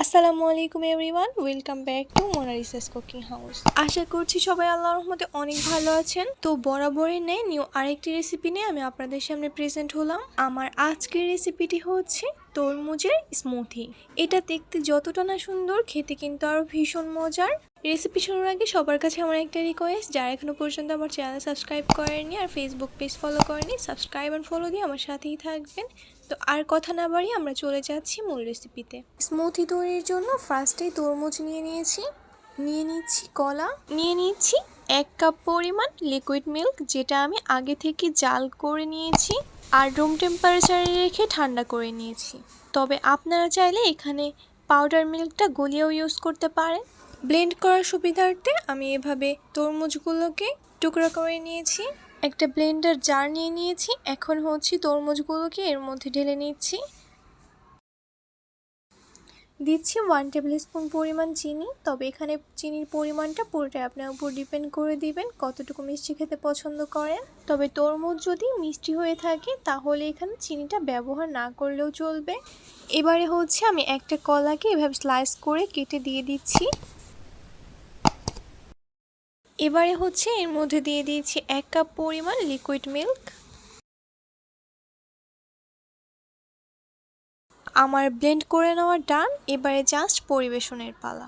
আসসালামু আলাইকুম everyone, welcome back to Monalisa's cooking house. আশা করছি সবাই আল্লাহর রহমতে অনেক ভালো আছেন। তো বরাবরই নেই নিউ আরেকটি রেসিপি নিয়ে আমি আপনাদের সামনে প্রেজেন্ট হলাম। আমার আজকের রেসিপিটি হচ্ছে তরমুজের স্মুথি। এটা দেখতে যতটা না সুন্দর, খেতে কিন্তু আরও ভীষণ মজার। রেসিপি শুরুর আগে সবার কাছে আমার একটা রিকোয়েস্ট, যারা এখনো পর্যন্ত আমার চ্যানেল সাবস্ক্রাইব করেননি আর ফেসবুক পেজ ফলো করেনি, সাবস্ক্রাইব আর ফলো দিয়ে আমার সাথেই থাকবেন। তো আর কথা না বাড়িয়ে আমরা চলে যাচ্ছি মূল রেসিপিতে। স্মুথি তৈরির জন্য ফার্স্টেই তরমুজ নিয়ে নিচ্ছি কলা, নিয়ে নিচ্ছি 1 কাপ পরিমাণ লিকুইড মিল্ক, যেটা আমি আগে থেকে জাল করে নিয়েছি আর রুম টেম্পারেচারে রেখে ঠান্ডা করে নিয়েছি। তবে আপনারা চাইলে এখানে পাউডার মিল্কটা গলিয়েও ইউজ করতে পারেন। ব্লেন্ড করার সুবিধার্থে আমি এভাবে তরমুজগুলোকে টুকরা করে নিয়েছি। একটা ব্লেন্ডার জার নিয়ে নিয়েছি। এখন তরমুজগুলোকে এর মধ্যে ঢেলে নিচ্ছি। দিচ্ছি 1 টেবিল স্পুন পরিমাণ চিনি। তবে এখানে চিনির পরিমাণটা পুরোটাই আপনার উপর ডিপেন্ড করে দিবেন কতটুকু মিষ্টি খেতে পছন্দ করেন। তবে তরমুজ যদি মিষ্টি হয়ে থাকে তাহলে এখানে চিনিটা ব্যবহার না করলেও চলবে। এবারে আমি একটা কলাকে এভাবে স্লাইস করে কেটে দিয়ে দিচ্ছি। এবারে এর মধ্যে দিয়ে দিয়েছি 1 কাপ পরিমাণ লিকুইড মিল্ক। আমার ব্লেন্ড করে নেওয়া ডান। এবারে জাস্ট পরিবেশনের পালা।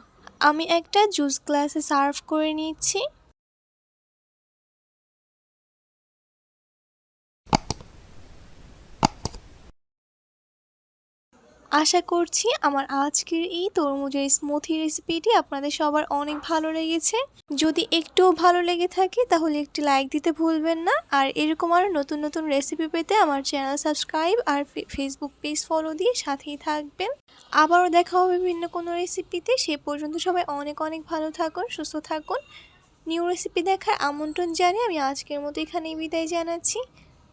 আমি একটা জুস গ্লাসে সার্ভ করে নিচ্ছি। আশা করছি আমার আজকের এই তরমুজের স্মুথি রেসিপিটি আপনাদের সবার অনেক ভালো লেগেছে। যদি একটুও ভালো লেগে থাকে তাহলে একটি লাইক দিতে ভুলবেন না। আর এরকম আরও নতুন নতুন রেসিপি পেতে আমার চ্যানেল সাবস্ক্রাইব আর ফেসবুক পেজ ফলো দিয়ে সাথেই থাকবেন। আবারও দেখা হবে ভিন্ন কোনো রেসিপিতে। সে পর্যন্ত সবাই অনেক অনেক ভালো থাকুন, সুস্থ থাকুন। নিউ রেসিপি দেখার আমন্ত্রণ জানিয়ে আমি আজকের মতো এখানেই বিদায় জানাচ্ছি।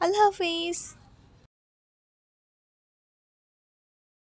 আল্লাহ হাফিজ।